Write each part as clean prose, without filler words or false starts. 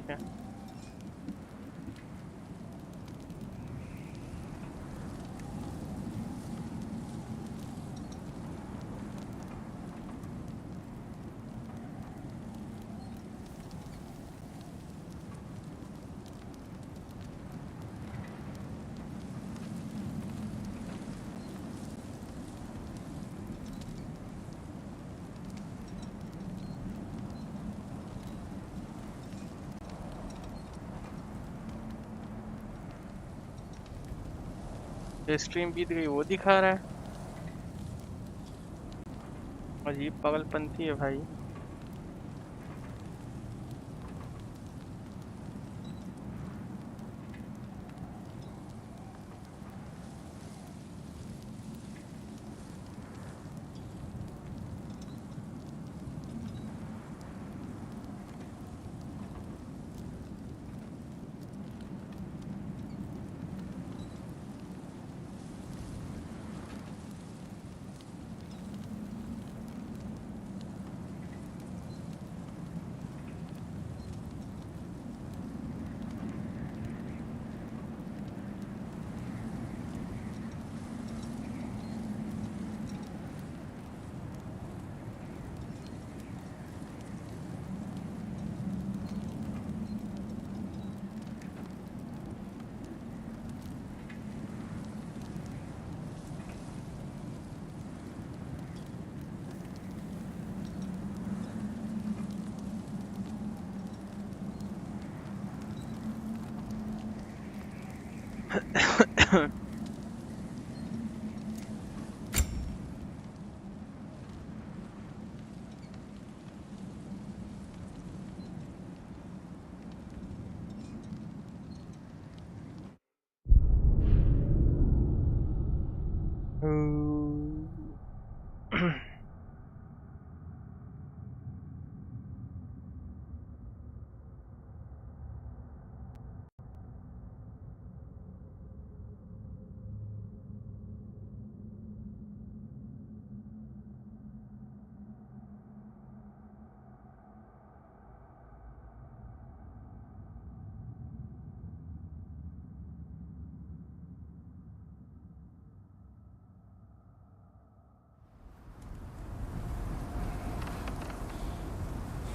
ठीक है। स्ट्रीम बीत गई वो दिखा रहा है। अजीब पागलपंथी है भाई।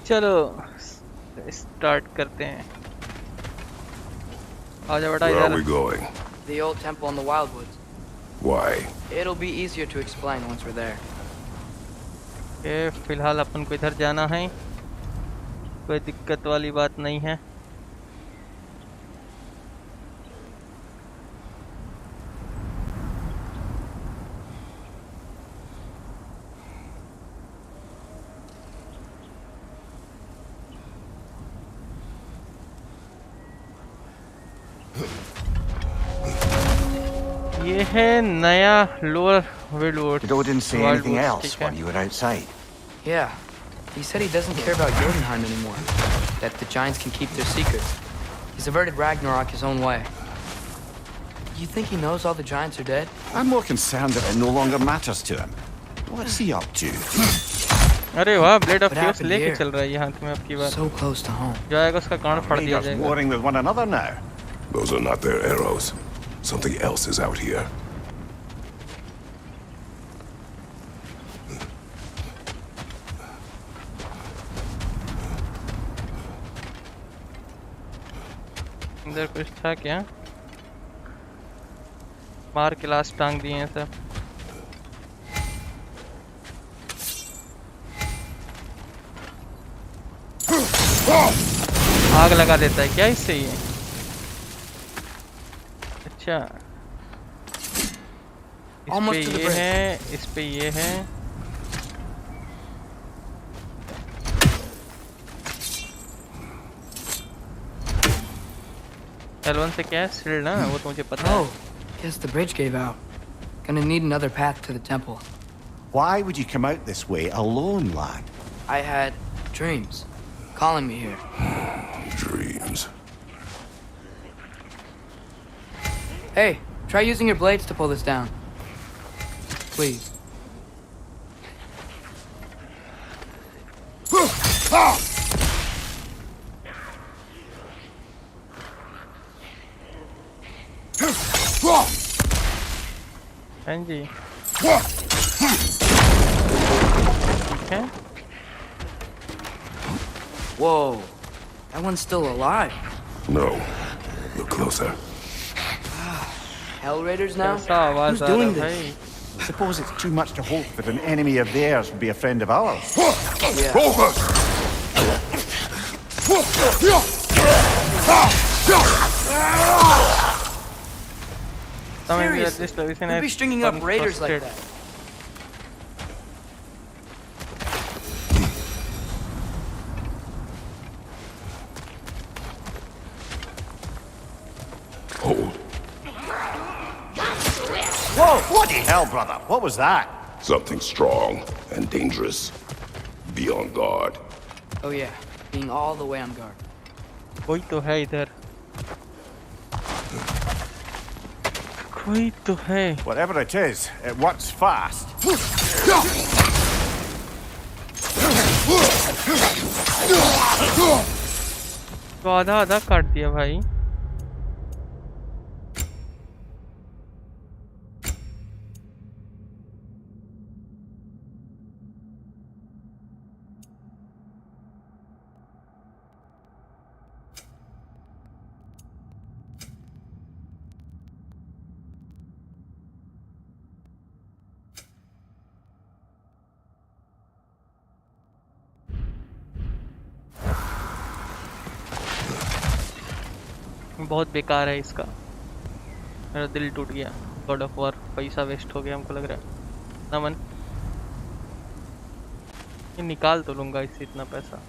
चलो स्टार्ट करते हैं। आजा बेटा Where are we इधर। going? The old temple in the wildwoods. Why? It'll be easier to explain once we're there. ये फिलहाल अपन को इधर जाना है, कोई दिक्कत वाली बात नहीं है। ये है नया lower विल्डवुड। Did Odin say anything else while you were outside? Yeah. He said he doesn't care about Jotunheim anymore. That the giants can keep their secrets. He's averted Ragnarok his own way. You think he knows all the giants are dead? I'm more concerned that it no longer matters to him. What's he up to? अरे वाह, blade of What फ्यूस happened लेके here? चल रहा है यहाँ में अब की बार। So close to home. जाएगा उसका कान फाड़ दिया Raiders जाएगा। warring with one another now. Those are not their arrows. Something else is out here. इधर कुछ था क्या? मार के लाश टांग दिए हैं सब। आग लगा देता है क्या इससे ये? अच्छा, इस पे ये है, इस पे ये है। L1 से क्या है? Shield ना, वो तो मुझे पता है। Oh, guess the bridge gave out. Gonna need another path to the temple. Why would you come out this way alone, lad? I had dreams calling me here. Dreams. Hey, try using your blades to pull this down. Please. हाँ जी ठीक है Whoa, that one's still alive. No. Look closer. Hell Raiders now? ऐसा आवाज Who's आ रहा doing है this? भाई Suppose it's too much to hope that an enemy of theirs would be a friend of ours. Yeah. Focus! Seriously, who'd be stringing up raiders like that? Hold. Whoa! Bloody hell, brother! What was that? Something strong and dangerous. Be on guard. Oh yeah, being all the way on guard. कोई तो है इधर कोई तो है Whatever it is, it works fast. तो आधा आधा काट दिया भाई बहुत बेकार है इसका मेरा दिल टूट गया गॉड ऑफ वॉर पैसा वेस्ट हो गया हमको लग रहा है नमन ये निकाल तो लूंगा इससे इतना पैसा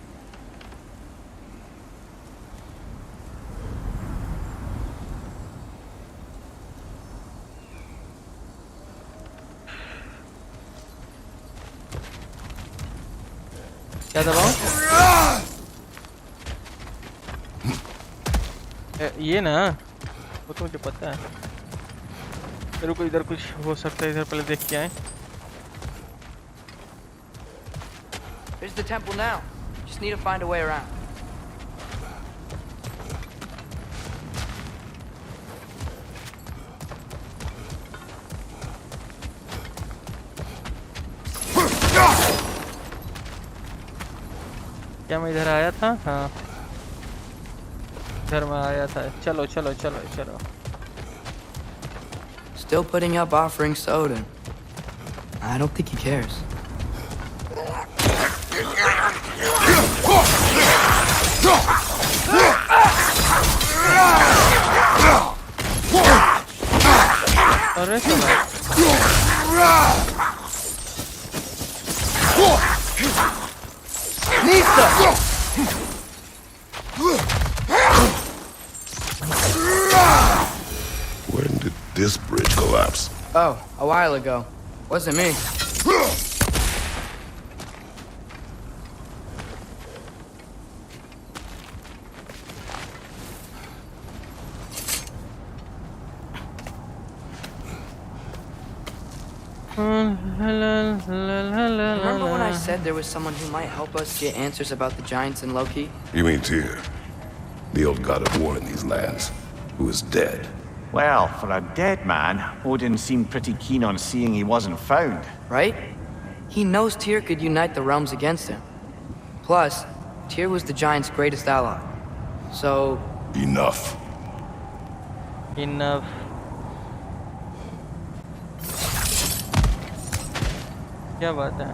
क्या दबाऊं ये ना वो तो मुझे पता है मेरे को इधर कुछ हो सकता है इधर पहले देख के आए There's the temple now. Just need to find a way around. क्या मैं इधर आया था हाँ इधर मैं आया था चलो चलो चलो चलो Still putting up offerings to Odin. I don't think he cares. अरे चलो When did this bridge collapse? Oh, a while ago. Wasn't me. Remember when I said there was someone who might help us get answers about the giants and Loki? You mean Tyr? The old god of war in these lands, who is dead. Well, for a dead man, Odin seemed pretty keen on seeing he wasn't found. Right? He knows Tyr could unite the realms against him. Plus, Tyr was the giants' greatest ally. So... Enough. Enough. क्या बात है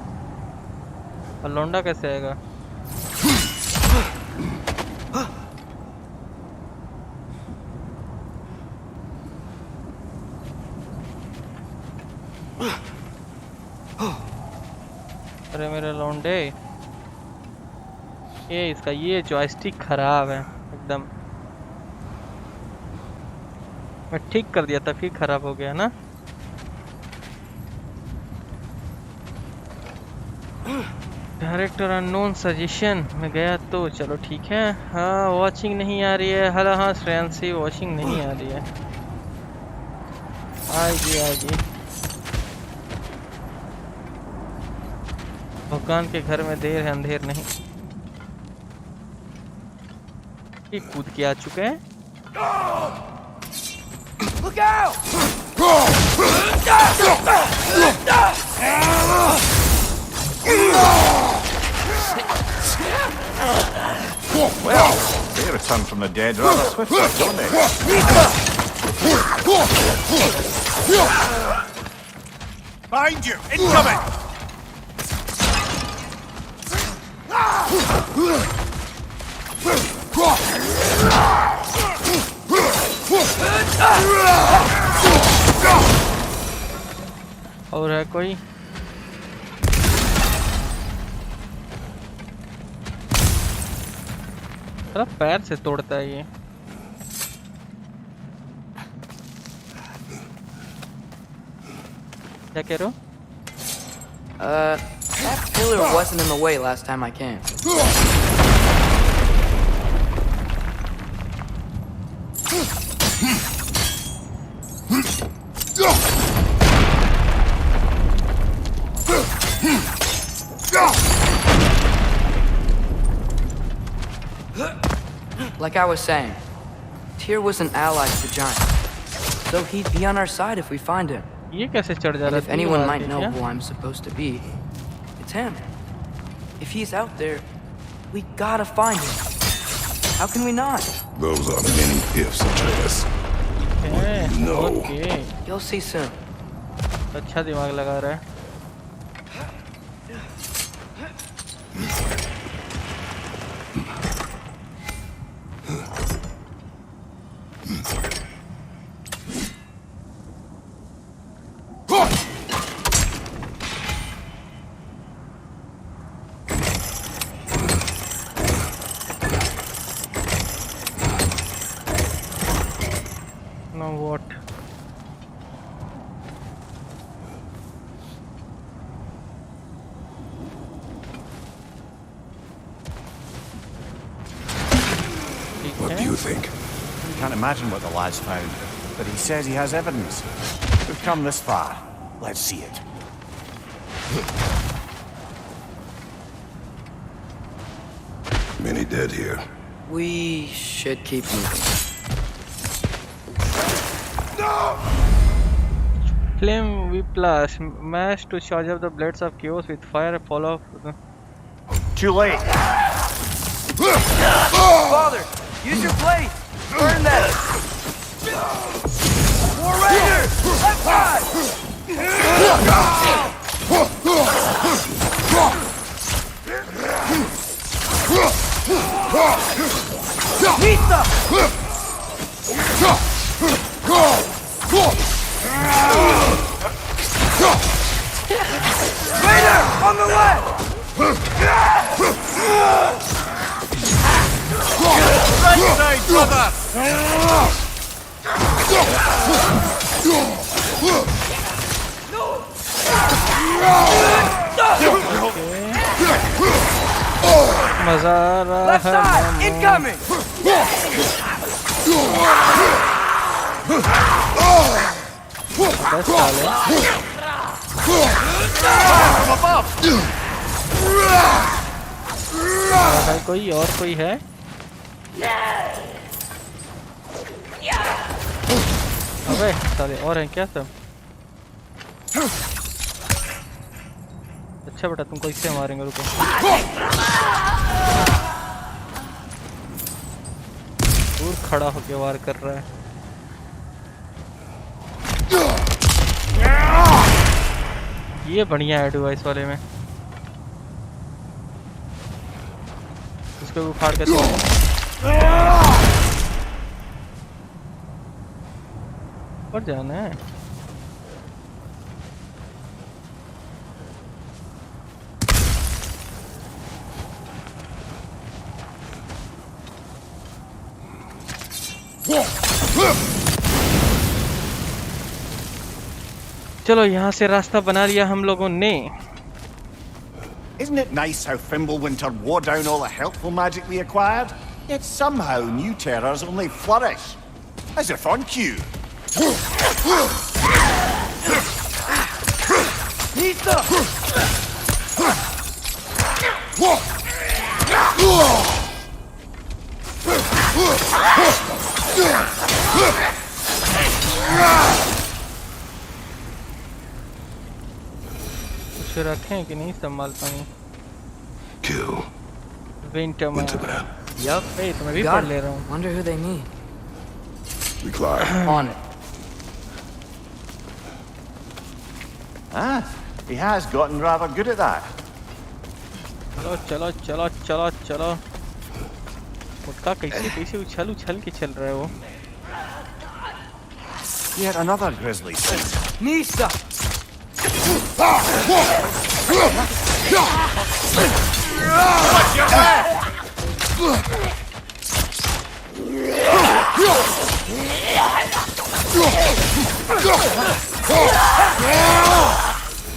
और लौंडा कैसे आएगा अरे मेरे लौंडे ये इसका ये जॉयस्टिक खराब है एकदम मैं ठीक कर दिया था फिर खराब हो गया ना डायरेक्टर अननोन सजेशन में गया तो चलो ठीक है हाँ वॉचिंग नहीं आ रही है हाँ हाँ श्रेयांशी वॉचिंग नहीं आ रही है आएगी भगवान के घर में देर है अंधेर नहीं ये कूद के आ चुके हैं Look out! Well, they return from the dead rather swiftly, don't they? Behind you! Incoming! और है कोई? साला पैर से तोड़ता है ये। क्या कह रहे हो? That pillar wasn't in the way last time I came. Like I was saying, Tyr was an ally to the giants, so he'd be on our side if we find him. ये कैसे चढ़ जा And रहा if है? anyone might know who I'm supposed to be, it's him. If he's out there, we gotta find him. How can we not? Those are many ifs, Atreus. No. Okay, You'll see soon. अच्छा दिमाग लगा रहा है। Now what? What do you think? Can't imagine what the lad's found, but he says he has evidence. We've come this far. Let's see it. Many dead here. We should keep moving. Flame whiplash, mash to charge up the blades of chaos with fire, follow up. Too late. Father, use your blade! Burn that! War Ragnarök! Left side! Pizza! Raider! On the left! Right side, brother! मजा आ रहा Left है side! मामू। Incoming! बस साले। है कोई और कोई है? अबे साले और हैं क्या सब? अच्छा बेटा तुमको इससे मारेंगे, रुको। दूर खड़ा होके वार कर रहा है। ये बढ़िया है डिवाइस वाले में। इसको उखाड़ के तोड़। और जाना है। चलो यहाँ से रास्ता बना लिया हम लोगों ने। Isn't it nice how Fimbulwinter wore down all the helpful magic we acquired? Yet somehow new terrors only flourish. As if on cue. Pizza! कुछ रखें कि नहीं संभाल पाएंगे। Kill Winterman. Winterman. Yup. Hey, तो मैं भी Got पढ़ it. ले रहा हूँ. Wonder who they mean. We climb. On it. Ah, he has gotten rather good at that. चलो चलो चलो चलो चलो. उसका कैसे कैसे उछल उछल के चल रहा है वो. Yet another grisly scene. Nisa!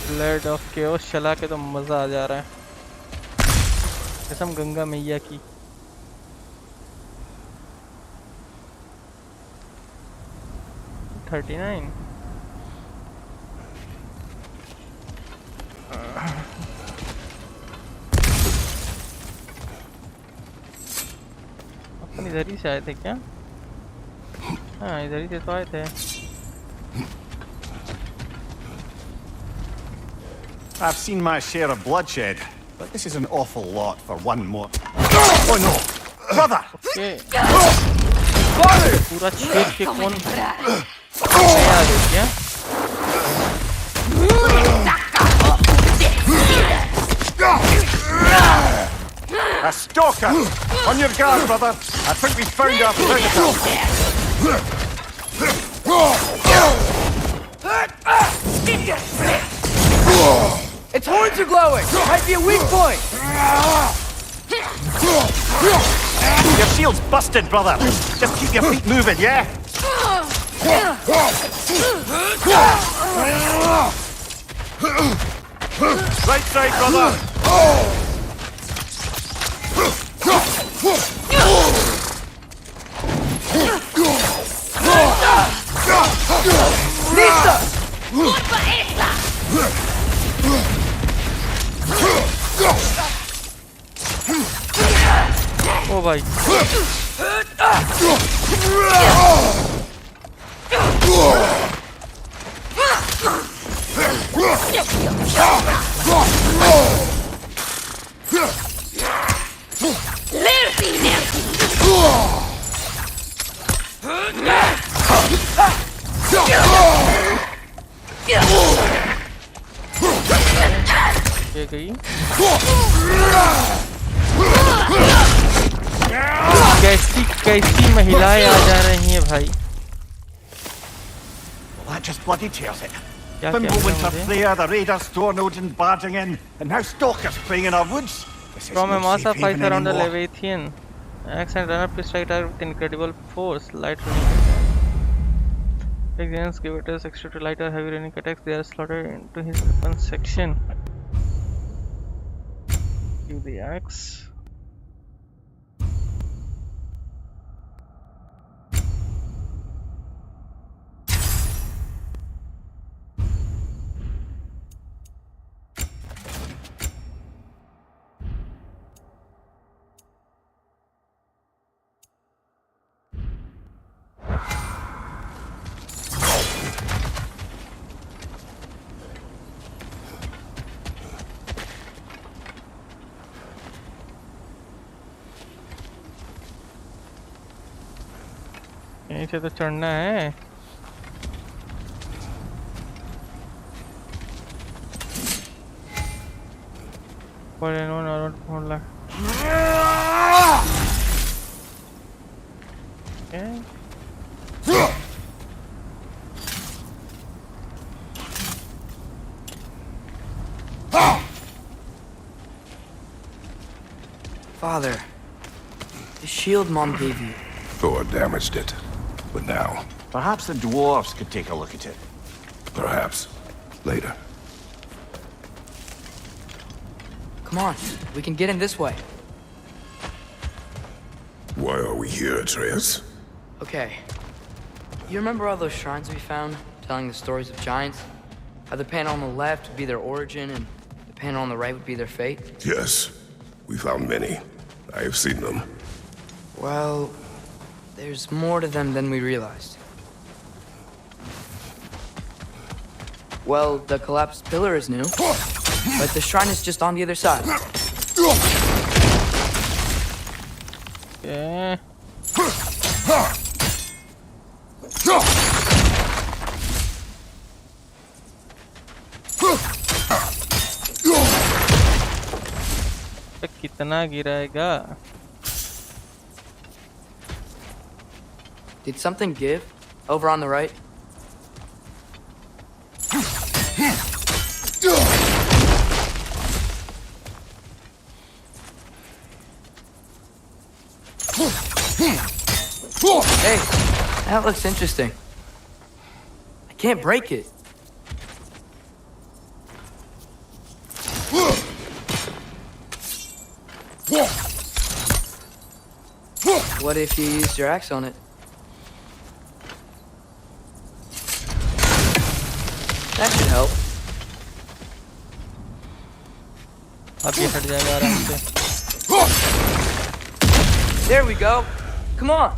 Blood of chaos चला के तो मजा आ जा रहा है. कसम गंगा मैया की. $39. अपन इधर ही से आए थे क्या? हाँ इधर ही से तो आए थे. I've seen my share of bloodshed, but this is an awful lot for one more. Oh no! Brother! Okay. पूरा छेद के कौन आ गया क्या? A stalker! On your guard, brother! I think we found our predator! Its horns are glowing! Might be a weak point! Your shield's busted, brother! Just keep your feet moving, yeah? Right side, brother! ओ भाई. ये गई. कैसी कैसी महिलाएं आ जा रही हैं भाई. Well, that just bloody tears it. क्या Fimbulwinter क्या there, the raiders, Thor Odin barging in, and now stalkers playing in our woods. This is From a no mass safe of fights haven around the anymore. Leviathan, axe and runner to strike target with incredible force. Light running. Against give it as extra to light or heavy running attacks. They are slotted into his weapon section. Use the axe. यहीं से तो चढ़ना है. पर इन्होंने और phone ला. Father, the shield Mom gave you. Thor damaged it. But now, Perhaps the dwarves could take a look at it. perhaps, later. Come on, we can get in this way. Why are we here, Atreus? Okay. You remember all those shrines we found, telling the stories of giants? How the panel on the left would be their origin, and the panel on the right would be their fate? Yes, we found many. I have seen them. Well, there's more to them than we realized. Well, the collapsed pillar is new, but the shrine is just on the other side. Okay. कितना गिराएगा? Did something give? Over on the right? Hey, that looks interesting. I can't break it. What if you used your axe on it? That should help. अब ये हट जाएगा आराम से. There we go. Come on.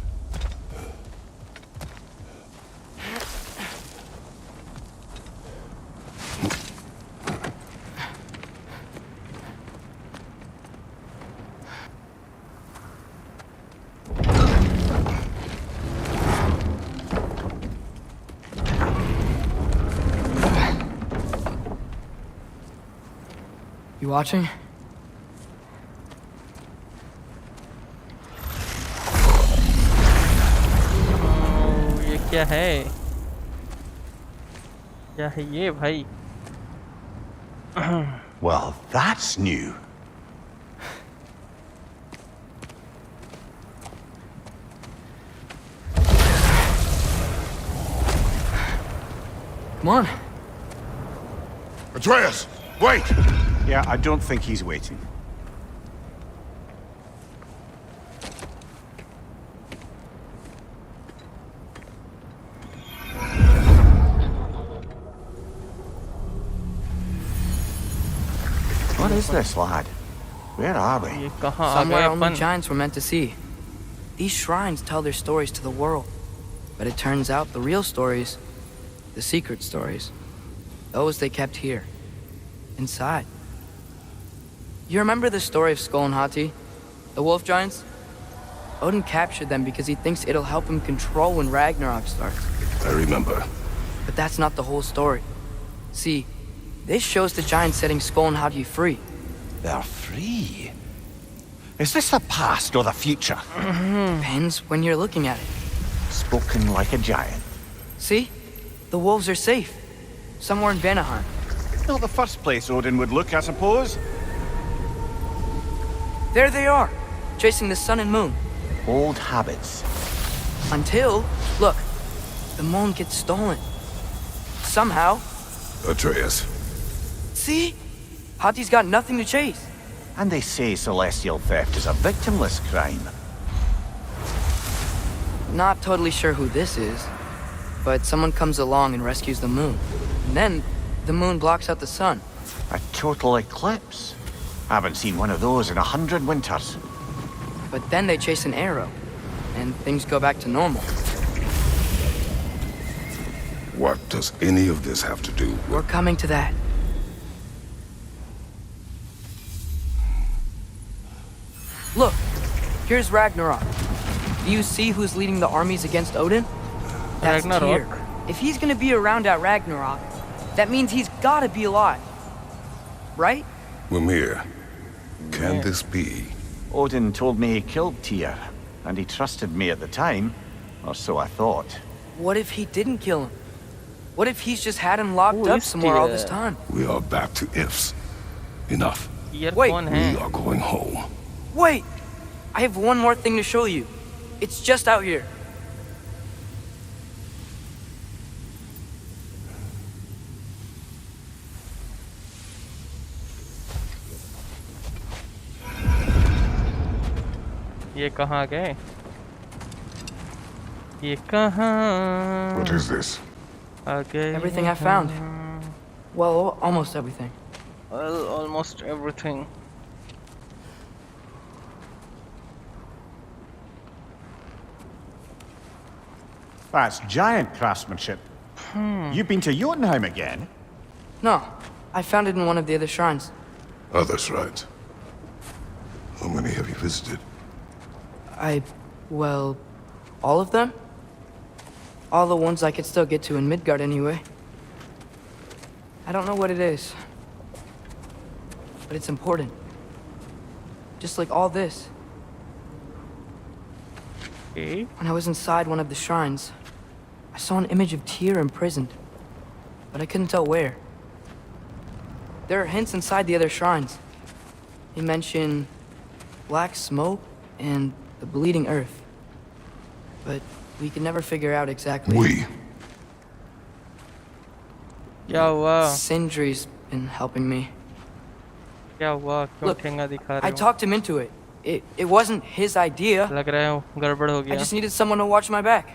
You watching? ये क्या है? क्या है ये भाई? Well, that's new. Come on. Atreus, wait! Yeah, I don't think he's waiting. What is this, lad? Where are we? ये कहाँ आ Somewhere गए only upon? giants were meant to see. These shrines tell their stories to the world. But it turns out the real stories, the secret stories, those they kept here, inside. You remember the story of Skull and Hati? The wolf giants? Odin captured them because he thinks it'll help him control when Ragnarok starts. I remember. But that's not the whole story. See, this shows the giants setting Skull and Hati free. They're free. Is this the past or the future? Depends when you're looking at it. Spoken like a giant. See? The wolves are safe. Somewhere in Vanaheim. Not the first place Odin would look, I suppose. There they are, chasing the sun and moon. Old habits. Until, look, the moon gets stolen. Somehow. Atreus. See? Hati's got nothing to chase. And they say celestial theft is a victimless crime. Not totally sure who this is, but someone comes along and rescues the moon. And then, the moon blocks out the sun. A total eclipse. Haven't seen one of those in 100 winters. But then they chase an arrow, and things go back to normal. What does any of this have to do with... We're coming to that. Look, here's Ragnarok. Do you see who's leading the armies against Odin? That's Ragnarok? Tyr. If he's gonna be around at Ragnarok, that means he's gotta be alive. Right? Mimir, can this be? Odin told me he killed Tyr, and he trusted me at the time, or so I thought. What if he didn't kill him? What if he's just had him locked Who up is somewhere all this Tyr? time? We are back to ifs. Enough. ये Wait. कौन We है? are going home. Wait! I have one more thing to show you. It's just out here. ये कहाँ गए? ये कहाँ What is this? आ गए? Everything I found. Well, almost everything. Well, almost everything. That's giant craftsmanship. You've been to Jotunheim again? No, I found it in one of the other shrines. Other shrines. How many have you visited? Well, all of them? All the ones I could still get to in Midgard anyway. I don't know what it is, but it's important. Just like all this. Okay. When I was inside one of the shrines, I saw an image of Tyr imprisoned, but I couldn't tell where. There are hints inside the other shrines. They mention black smoke and the bleeding earth, but we can never figure out exactly. We. क्या हुआ? Sindri's been helping me. क्या हुआ? क्यों Look, ठेंगा दिखा I रहे हो? talked him into it. It wasn't his idea. लग रहा है गड़बड़ हो I गया. just needed someone to watch my back.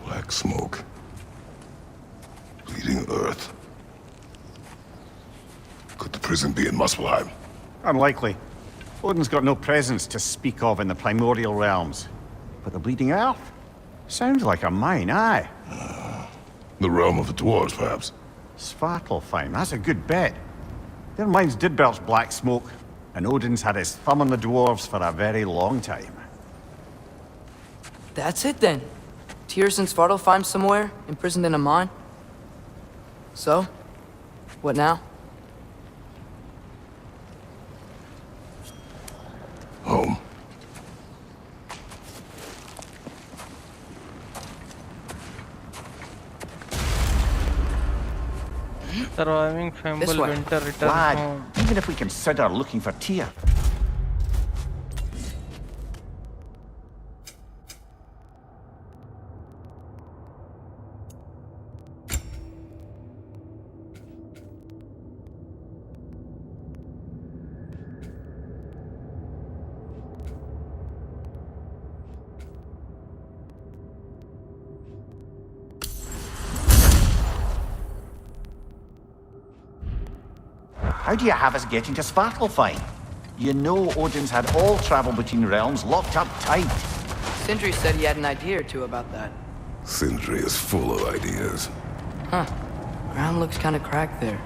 Black smoke. Bleeding earth. Could the prison be in Muspelheim? Unlikely. Odin's got no presence to speak of in the primordial realms. But the Bleeding Earth? Sounds like a mine, aye. The realm of the Dwarves, perhaps? Svartalfheim, that's a good bet. Their mines did belch black smoke, and Odin's had his thumb on the dwarves for a very long time. That's it then. Tyr's in Svartalfheim somewhere, imprisoned in a mine. So, what now? Home. Surviving Fimbulwinter return Lad, home. even if we consider looking for Tyr. How do you have us getting to Svartalfheim? You know Odin's had all travel between realms locked up tight. Sindri said he had an idea or two about that. Sindri is full of ideas. Huh. Ground looks kind of cracked there.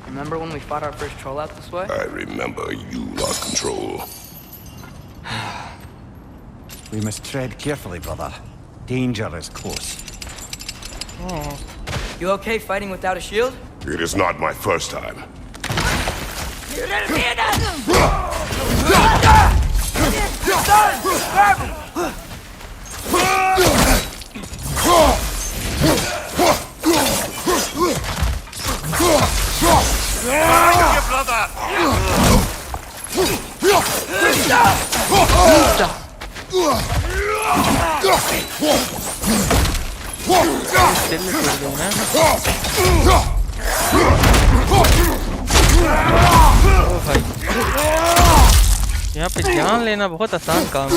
Remember when we fought our first troll out this way? I remember you lost control. We must tread carefully, brother. Danger is close. Oh. You okay fighting without a shield? It is not my first time. यहाँ पे जान लेना बहुत आसान काम है।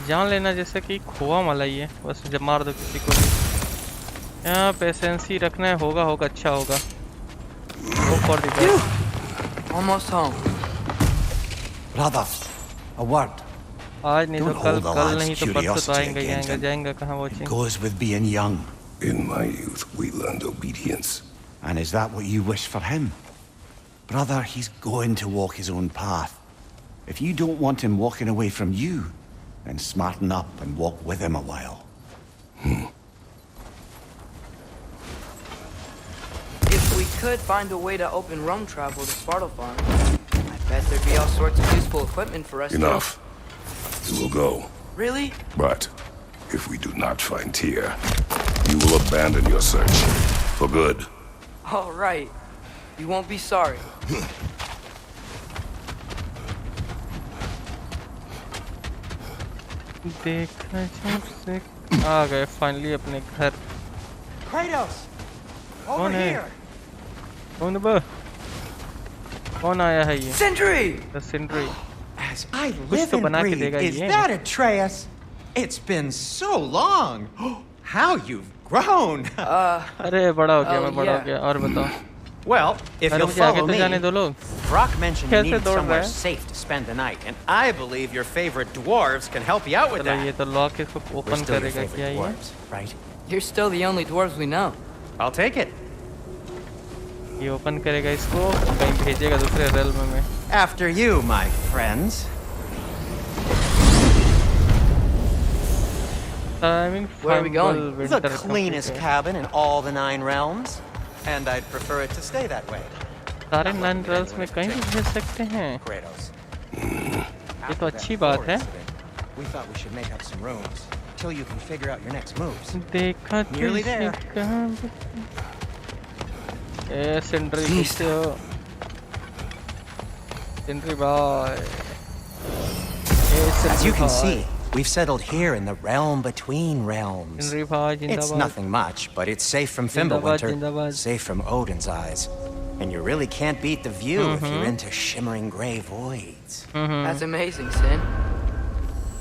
जान लेना जैसे कि खोआ मलाई है, बस जब मार दो किसी को भी। यहाँ पेशेंसी रखना है, होगा अच्छा होगा। Go for the best. Almost home. Brother, a word. आज नहीं तो Don't कल, hold the कल lad's नहीं तो परसों तो curiosity आएंगे against him. जाएंगे कहाँ It watching. goes with being young. In my youth, we learned obedience. And is that what you wish for him? Brother, he's going to walk his own path. If you don't want him walking away from you, then smarten up and walk with him a while. If we could find a way to open roam travel to Svartalfheim, I bet there'd be all sorts of useful equipment for us. Enough. You will go. Really? But if we do not find Tyr, you will abandon your search. For good. All right. You won't be sorry. देखा जब से आ गए finally अपने घर। Kratos! Over कौन है? here! कौन बा? कौन आया है ये? Sindri! The Sindri. As I कुछ live तो and बना के breathe, देगा is ये। that Atreus? It's been so long. How you've grown. अरे बड़ा हो गया, Oh, मैं बड़ा हो yeah. गया। और बताओ, Well, if अरे you'll मुझे आगे follow तो me, जाने दो लोग। Brock mentioned you कैसे needed दौड़ रहा somewhere है? safe to spend the night, and I believe your favorite dwarves can help you out with चलो ये that. तो लॉक इसको We're ओपन still your करेगा favorite क्या ये? dwarves, right? You're still the only dwarves we know. I'll take it. ये open करेगा इसको, कहीं भेजेगा दूसरे रेल्म में। After you, my friends. I mean, Where are we going? Fimbulwinter The cleanest complete है। cabin in all the 9 realms, and I'd prefer it to stay that way. सारे 9 rails में कहीं भी भेज सकते हैं। Kratos. ये तो अच्छी बात है। We thought we should make up some rooms till you can figure out your next moves. देखा Nearly तुझे there. कहाँ ए सेंट्री कैसे हो? सेंट्री भाई। As you can see, we've settled here in the realm between realms. Sentry भाई It's जिंदाबाद। nothing much, but it's safe from Jindabad, Fimbulwinter, jindabad. safe from Odin's eyes. And you really can't beat the view if you're into shimmering gray voids. That's amazing, Sin.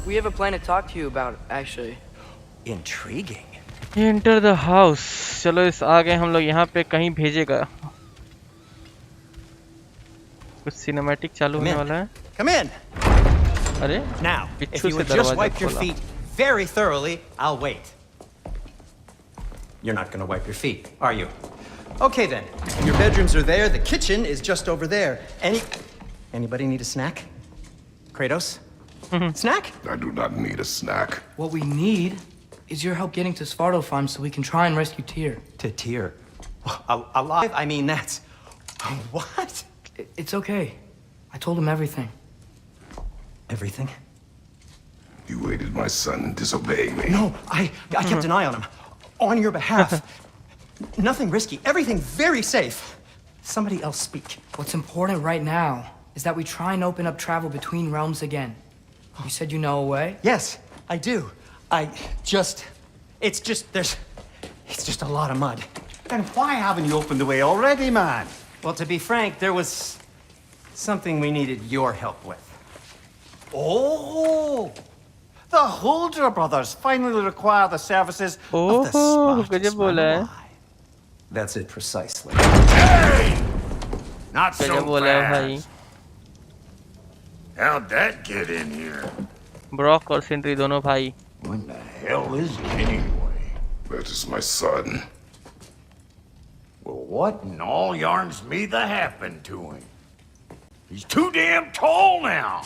We have a plan to talk to you about, actually. Intriguing. Enter the house। चलो इस आगे हम लोग यहाँ पे कहीं भेजेगा। कुछ सिनेमैटिक चालू होने वाला है। Come in. अरे Now, if पिच्छू you से would just दरवाजा wipe your खोला। feet very thoroughly, I'll wait. You're not gonna wipe your feet, are you? Okay then. Your bedrooms are there. The kitchen is just over there. Anybody need a snack? Kratos? Snack? I do not need a snack. What we need is your help getting to Svartalfheim so we can try and rescue Tyr. To Tyr. Alive? I mean, that's... What? It's okay. I told him everything. Everything? You aided my son in disobeying me. No, I kept an eye on him. On your behalf. Nothing risky. Everything very safe. Somebody else speak. What's important right now is that we try and open up travel between realms again. You said you know a way? Yes, I do. It's just a lot of mud. Then why haven't you opened the way already, man? Well, to be frank, there was something we needed your help with. Oh! The Holder brothers finally require the services of the ओहो smartest गजब man बोला है। alive. That's it precisely. Not गजब so बोला है भाई। fast. How'd that get in here? Brock और Sentry दोनों भाई। What the hell is it anyway? That is my son. Well, what in all yarns me that happened to him? He's too damn tall now.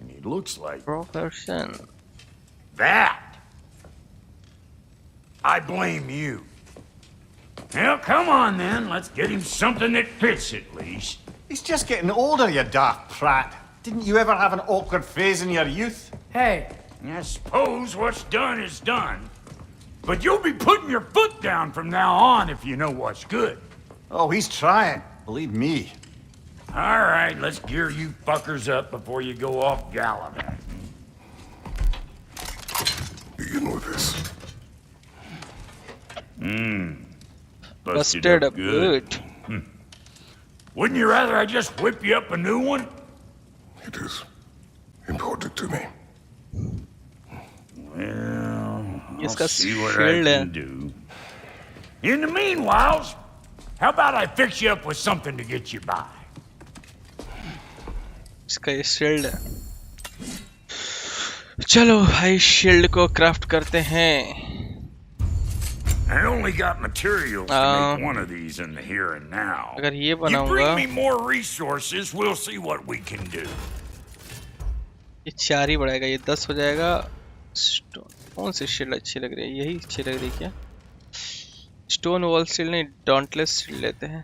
And he looks like profession. that. I blame you. Well, come on then. Let's get him something that fits at least. He's just getting older, you daft prat. Didn't you ever have an awkward phase in your youth? Hey, I suppose what's done is done. But you'll be putting your foot down from now on if you know what's good. Oh, he's trying. Believe me. All right, let's gear you fuckers up before you go off gallivanting. Begin with this. Busted up good। Wouldn't you rather I just whip you up a new one? It is important to me. Well, I'll इसका see what I shield है। can do. In the meanwhile, how about I fix you up with something to get you by? इसका ये shield है। चलो भाई shield को craft करते हैं। I only got materials to make one of these in the here and now. अगर ये You बनाऊंगा, bring me more resources, we'll see what we can do. ये 4 ही बढ़ाएगा, ये 10 हो जाएगा। कौन सी शील्ड अच्छी लग रही है? यही अच्छी लग रही है क्या? स्टोन वॉल शील्ड नहीं, डॉन्टलेस शील्ड लेते हैं।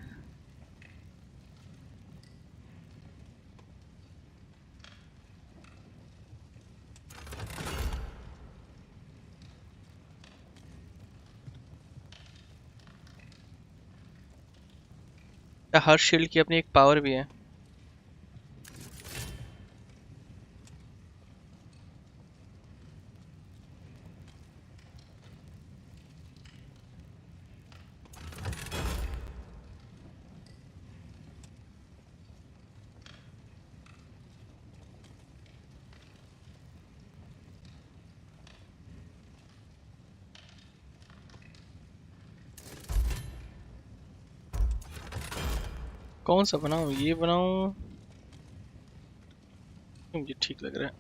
हर शील्ड की अपनी एक पावर भी है। कौन सा बनाऊं? ये बनाऊं? मुझे ठीक लग रहा है।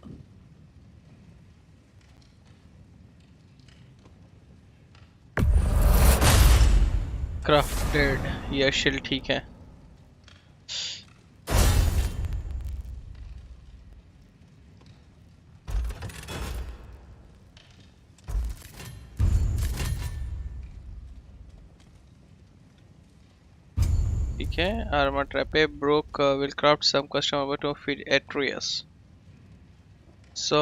क्राफ्टेड, ये शिल ठीक है। ठीक है, आर्मर ट्रैप है। Brok will craft some custom about to feed Atreus. So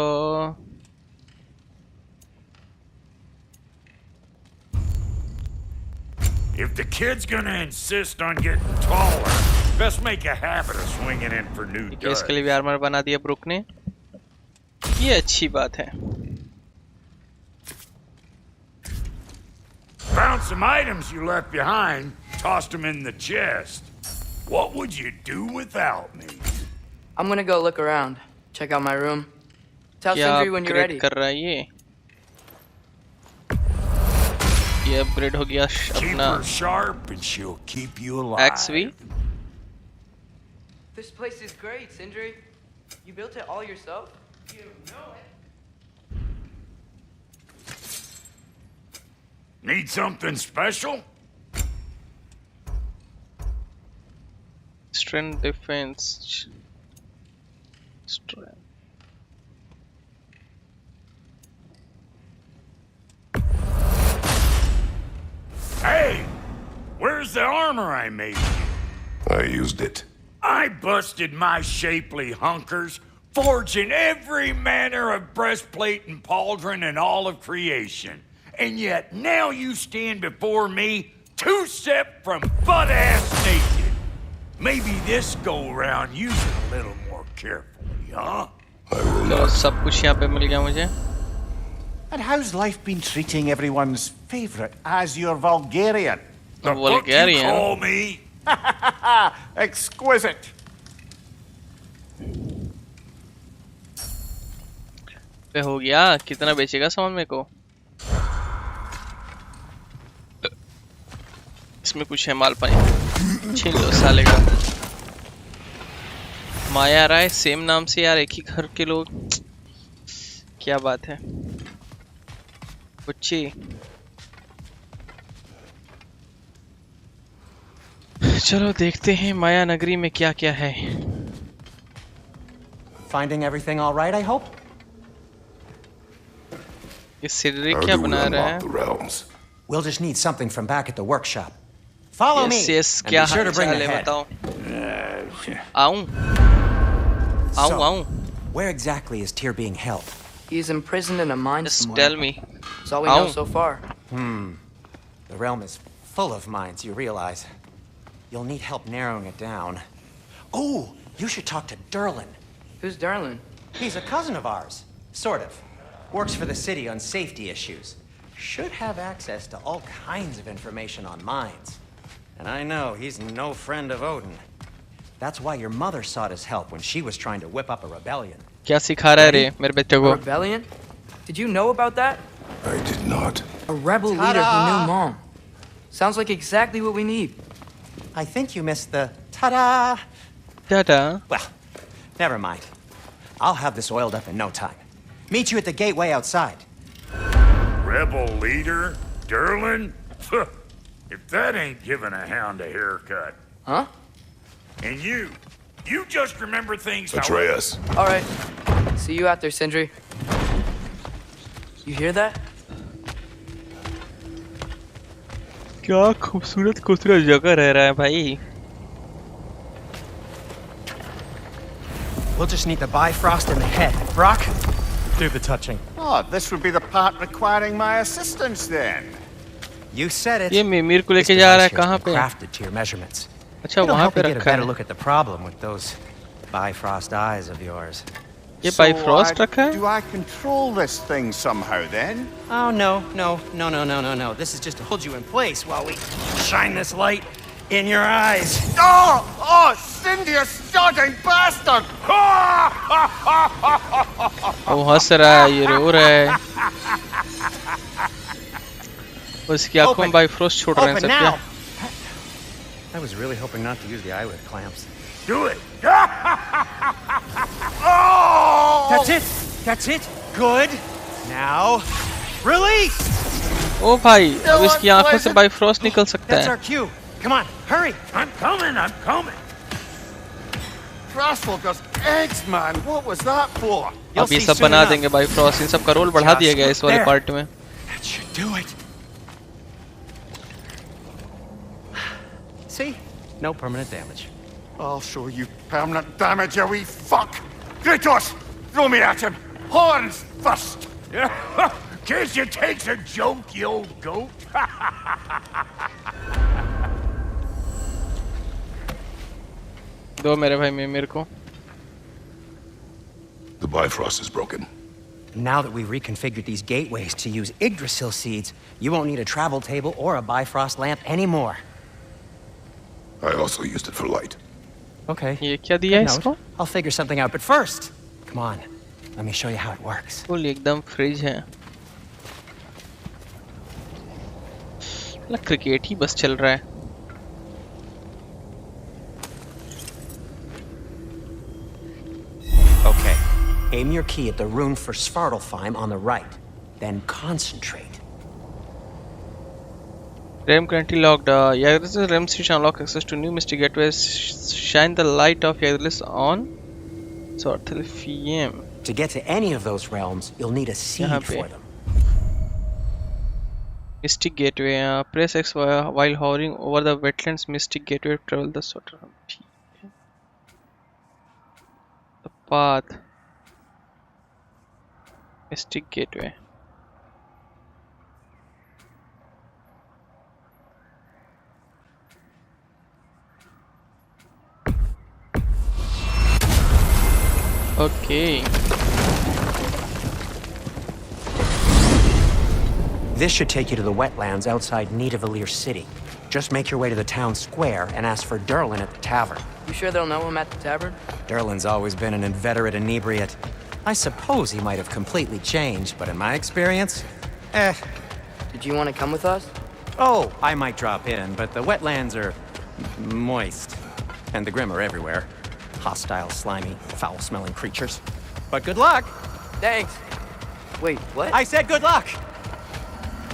If the kid's gonna insist on getting taller, best make a habit of swinging in for new ठीक है, इसके लिए duds. भी आर्मर बना दिया broke ने। ये अच्छी बात है। Found some items you left behind, tossed them in the chest. What would you do without me? I'm gonna go look around. Check out my room. Tell क्या Sindri when you're ready. Upgrade कर रहा है ये? ये upgrade हो गया Keep अपना her sharp and she'll keep you alive. XV. This place is great, Sindri. You built it all yourself? You know it. Need something special? Strength defence strength. Hey! Where's the armor I made you? I used it. I busted my shapely hunkers, forging every manner of breastplate and pauldron in all of creation. And yet now you stand before me, two-step from butt-ass naked. Maybe this go-round use it a little more carefully, huh? I will तो not. सब कुछ यहाँ पे मिल गया मुझे। And how's life been treating everyone's favourite Æsir Vulgarian? The fuck you Vulgarian? call me? Exquisite. पे हो गया। कितना बेचेगा सामान मेरे को? इसमें कुछ है माल पानी, छीन लो साले का। माया राय सेम नाम से यार, एक ही घर के लोग, क्या बात है। बच्ची चलो देखते हैं माया नगरी में क्या क्या है। Finding everything all right, I hope? ये सिडरी How क्या do we बना रहा unlock the realms? We'll just need something from back at the workshop. Follow me, है? यस and क्या be sure to bring hall the है head. बताओ। आऊं आऊं So, आऊं। where exactly is Tyr being held? He's imprisoned in a mine Just somewhere. tell me। That's all we know Ow. so far. The realm is full of mines, you realize. You'll need help narrowing it down. Oh, you should talk to Derlin. Who's Darlin? He's a cousin of ours. Sort of. Works for the city on safety issues. Should have access to all kinds of information on mines. And I know he's no friend of Odin. That's why your mother sought his help when she was trying to whip up a rebellion. क्या सिखा रहा है रे मेरे बच्चे A को? rebellion? Did you know about that? I did not. A rebel leader who knew Mom. Sounds like exactly what we need. I think you missed the ta-da. Tata. Well, never mind. I'll have this oiled up in no time. Meet you at the gateway outside. Rebel leader? Derlin? If that ain't giving a hound a haircut. Huh? And you just remember things how... Atreus. All right. See you out there, Sindri. You hear that? क्या खूबसूरत खूबसूरत जगह रह रहा है भाई। We'll just need the Bifrost in the head. Brock, do the touching. Oh, this would be the part requiring my assistance then. You said it. ये मिमिर को This लेके जा रहा है device here's कहाँ been पे? crafted to your measurements. अच्छा It'll वहाँ help पे you get a रखा better है। look at the problem with those Bifrost eyes of yours. ये बाइफ्रॉस्ट रखा है? Do I control this thing somehow then? Oh, no. This is just to hold you in place while we shine this light in your eyes. Oh, Cindy, you sodding bastard! वो हंस रहा है, ये रो रहा है। उसकी आंखों में बाइफ्रॉस्ट छोड़ रहे हैं Open सब क्या? now. I was really hoping not to use the eyelid clamps. Do it. That's it! That's it! Good! Now, release! ओ भाई अब इसकी आंखों से बाइफ्रॉस्ट निकल सकता That's है। our cue. Come on, hurry! I'm coming, I'm coming. Frostwalker's eggs, man. What was that for? You'll अब ये see सब soon बना enough. देंगे बाइफ्रॉस्ट, इन सब का रोल बढ़ा दिया गया है इस वाले There. पार्ट में। That should do it. See? No permanent damage. I'll show you permanent damage, you wee fuck. Kratos, throw me at him. Horns first. Guess you takes a joke, you old goat. दो मेरे भाई मेरे को। The Bifrost is broken. Now that we've reconfigured these gateways to use Yggdrasil seeds, you won't need a travel table or a Bifrost lamp anymore. I also used it for light. Okay. ये क्या दिया है Good इसको? note. I'll figure something out, but first, come on. Let me show you how it works. Full एकदम fridge है। Cricket ही बस चल रहा है। Okay. Aim your key at the rune for Svartalfheim on the right. Then concentrate. RAM currently locked. Yeah, this is RAM switch unlock access to new mystic gateways. Shine the light of Yggdrasil on Svartalfheim. To get to any of those realms, you'll need a seed यहाँ पे। for them. Mystic gateway. Press X while hovering over the wetlands. Mystic gateway to travel the Svartalfheim. The path. Mystic gateway. Okay. This should take you to the wetlands outside Nidavellir City. Just make your way to the town square and ask for Derlin at the tavern. You sure they'll know him at the tavern? Derlin's always been an inveterate inebriate. I suppose he might have completely changed, but in my experience, Did you want to come with us? Oh, I might drop in, but the wetlands are moist. And the Grim are everywhere. Hostile, slimy, foul-smelling creatures. But good luck! Thanks. Wait, what? I said good luck!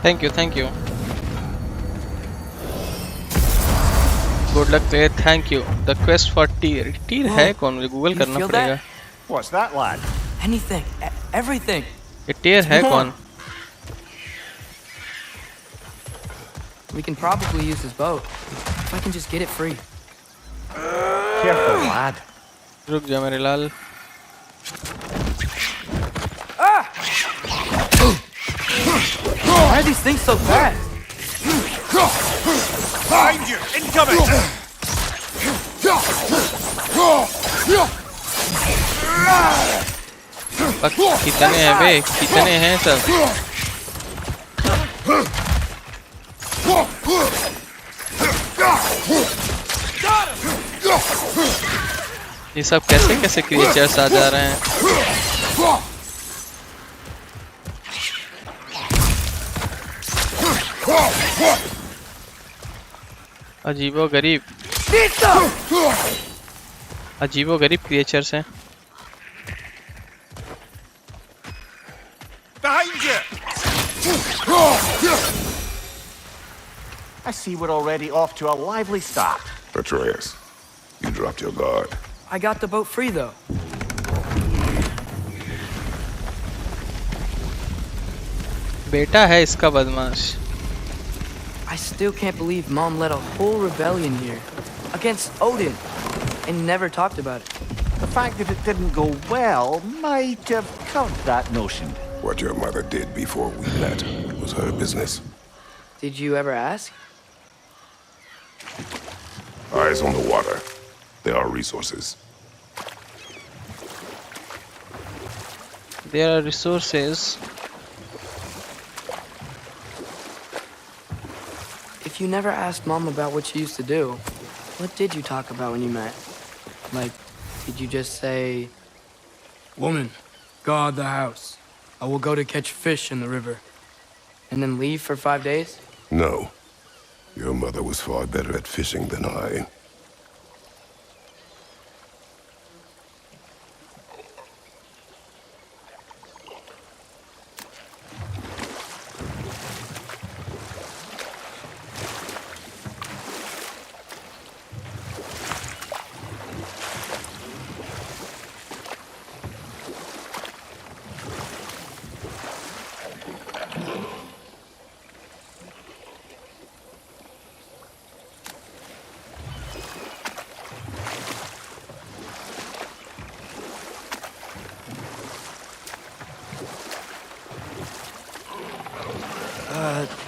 Thank you, thank you. Good luck there, thank you. The quest for Tyr. Tyr है कौन? मुझे Google You करना feel पड़ेगा। that? What's that, lad? Anything. Everything. ये Tyr है कौन? We can probably use his boat. If I can just get it free. Careful, lad. रुक जा मेरे लाल। Why are these things so fast? Behind you! Incoming! कितने हैं बे? कितने हैं सब? ये सब कैसे कैसे क्रिएचर्स आ जा रहे हैं? अजीबो गरीब क्रिएचर्स हैं। Behind you! I see we're already off to a lively start. Atreus, you dropped your guard. I got the boat free, though. बेटा है इसका बदमाश। I still can't believe Mom led a whole rebellion here. Against Odin. And never talked about it. The fact that it didn't go well might have curbed that notion. What your mother did before we met was her business. Did you ever ask? Eyes on the water. There are resources. There are resources. If you never asked Mom about what she used to do, what did you talk about when you met? Like, did you just say, "Woman, guard the house. I will go to catch fish in the river," and then leave for 5 days? No. Your mother was far better at fishing than I.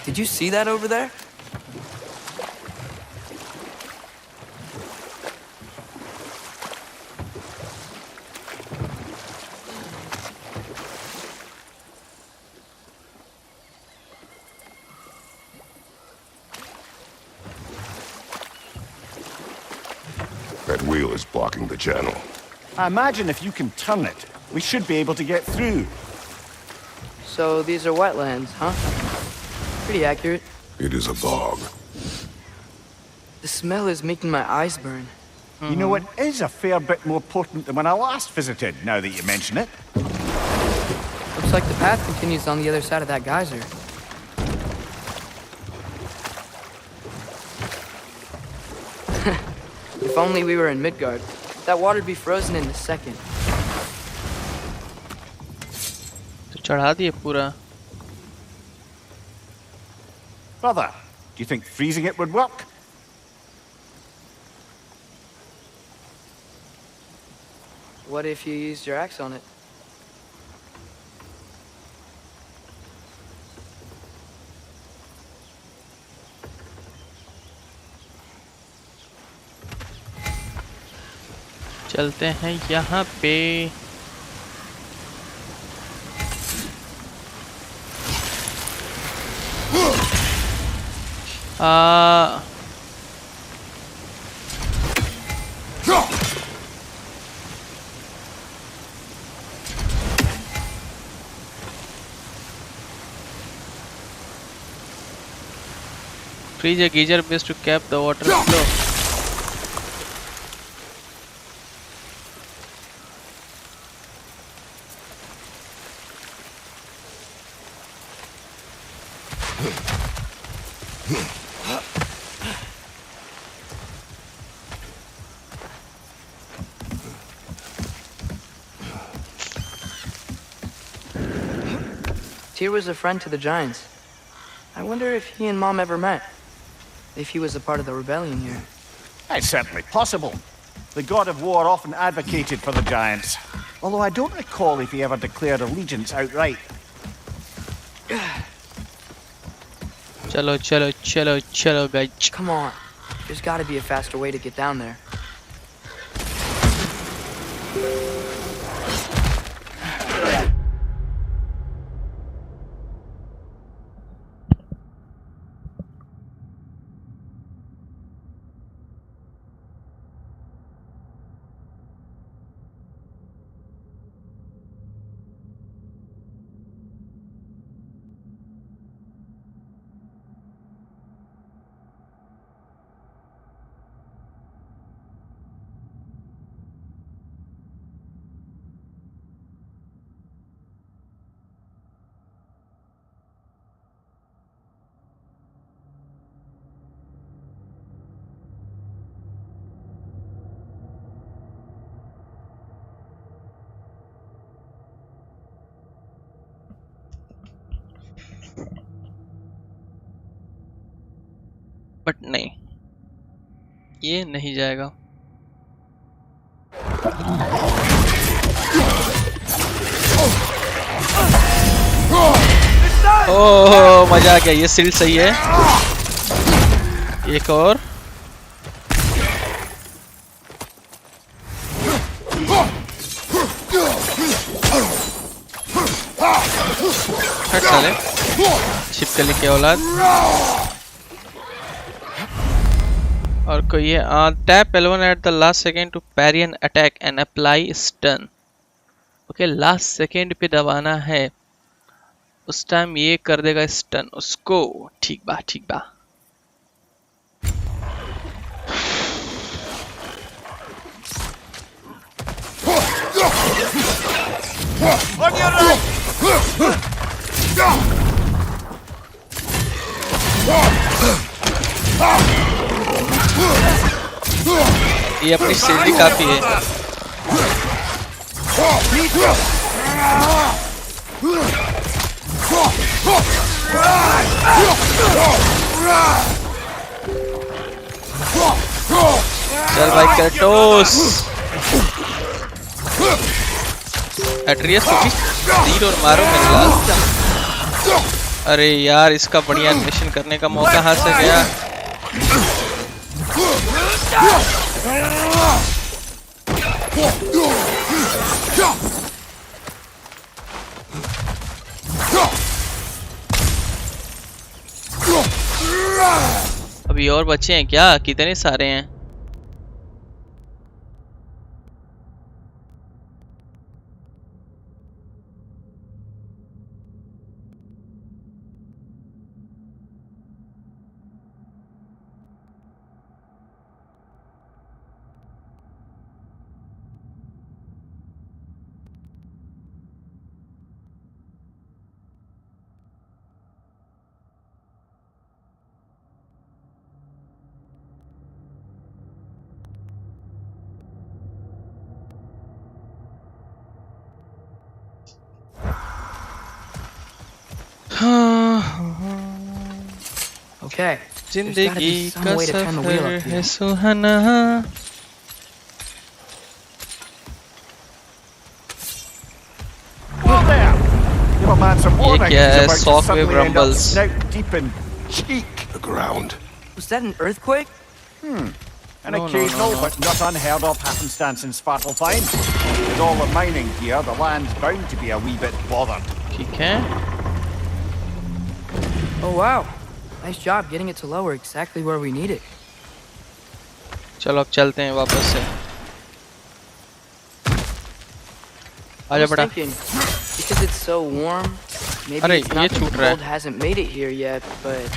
Did you see that over there? That wheel is blocking the channel. I imagine if you can turn it, we should be able to get through. So these are wetlands, huh? Pretty accurate. It is a bog. The smell is making my eyes burn. You know, it is a fair bit more potent than when I last visited, now that you mention it. Looks like the path continues on the other side of that geyser. If only we were in Midgard. That water'd be frozen in a second. तो चढ़ा दिए पूरा. Brother, do you think freezing it would work? What if you used your axe on it? चलते हैं यहाँ पे. Freeze a geyser base to cap the water flow. Tyr was a friend to the giants. I wonder if he and Mom ever met. If he was a part of the rebellion here. It's certainly possible. The god of war often advocated for the giants. Although I don't recall if he ever declared allegiance outright. चलो चलो चलो चलो guys. Come on. There's got to be a faster way to get down there. But नहीं, ये नहीं जाएगा. ओह मजा आ गया. ये सील सही है. एक और. हट साले छिपकली के औलाद. और कोई है tap L1 at the last second to parry an attack and apply stun. Okay last second पे दबाना है, उस टाइम ये कर देगा स्टन उसको. ठीक बा ठीक बा. On your right! ये अपनी सीढ़ी काफी है। चल भाई क्रेटोस। एट्रियस को भी तीर और मारो मेरे लाल। अरे यार इसका बढ़िया एनिमेशन करने का मौका हाथ से गया। अभी और बच्चे हैं क्या? कितने सारे हैं? Okay. There's gotta जिंदगी be some का way to turn the wheel suffer up है here. Suhana. Whoa there! Give a man some warning. क्या है? He's about to Shockwave suddenly end up rumbles. snout deep in cheek. The ground. Was that an earthquake? An No, occasional no. but not unheard of happenstance in Svartalfheim. With all the mining here, the land's bound to be a wee bit bothered. ठीक है। Oh wow. Nice job getting it to lower exactly where we need it. चलो अब चलते हैं वापस से। I आजा was बड़ा। thinking, because it's so warm, maybe अरे, it's ये not that छूट the रहा है। cold hasn't made it here yet, but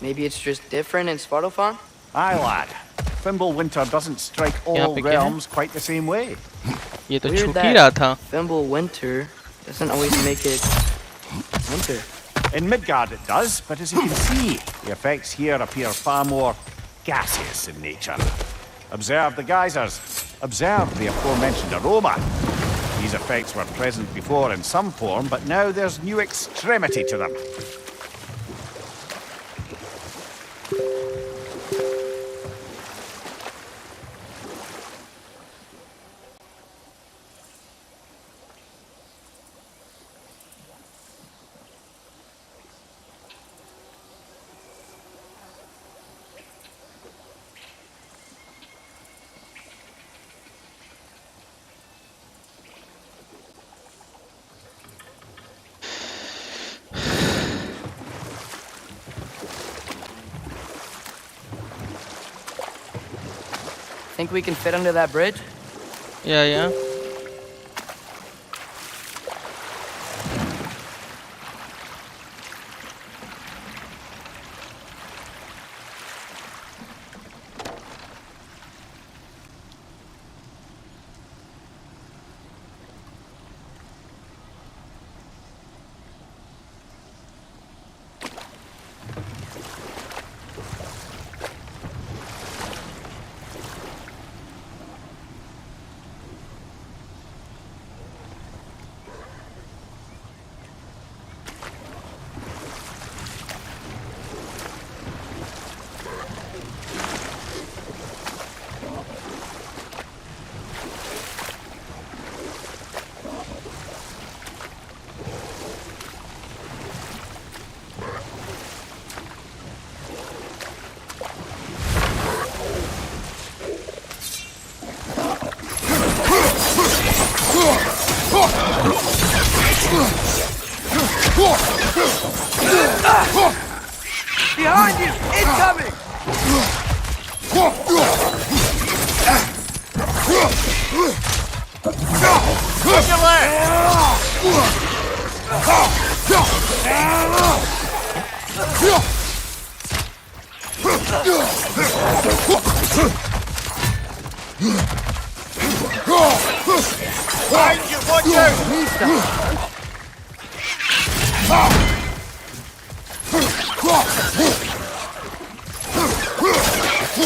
maybe it's just different in Svartalfheim? Aye, lad. Fimbulwinter doesn't strike यहाँ all पे क्या है? realms quite the same way. ये तो Weird छूट ही that रहा था। Fimbulwinter doesn't always make it winter. In Midgard it does, but as you can see, the effects here appear far more gaseous in nature. Observe the geysers. Observe the aforementioned aroma. These effects were present before in some form, but now there's new extremity to them. Think we can fit under that bridge? या Behind you! Incoming! Put your leg! Find you! Watch out!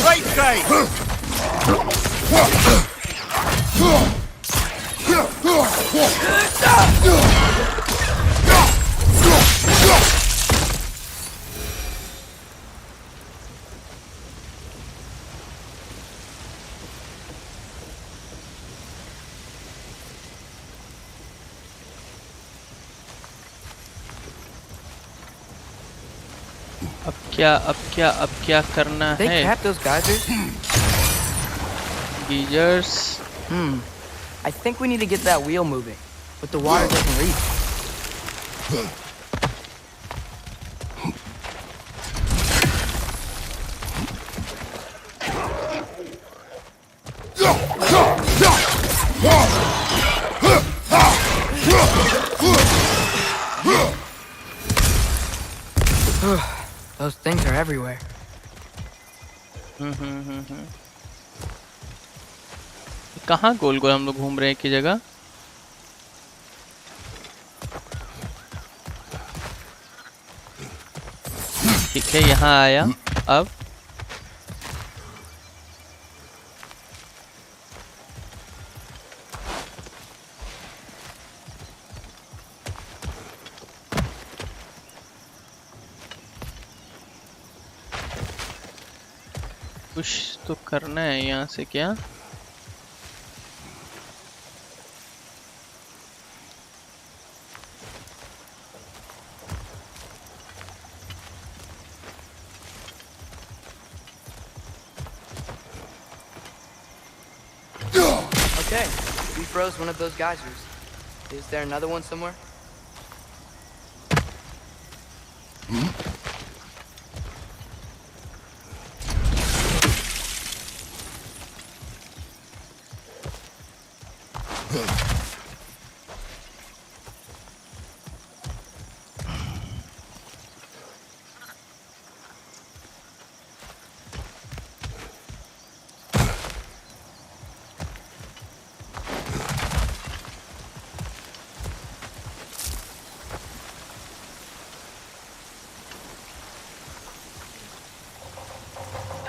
Right side! अब क्या करना They है? capped those geysers? Geysers. I think we need to get that wheel moving, but the water doesn't reach. Those things are everywhere. कहाँ गोल गोल हम लोग घूम रहे हैं की जगह? ठीक है, यहाँ आया। अब कुछ तो करना है यहाँ से क्या? Okay, we froze one of those geysers. Is there another one somewhere?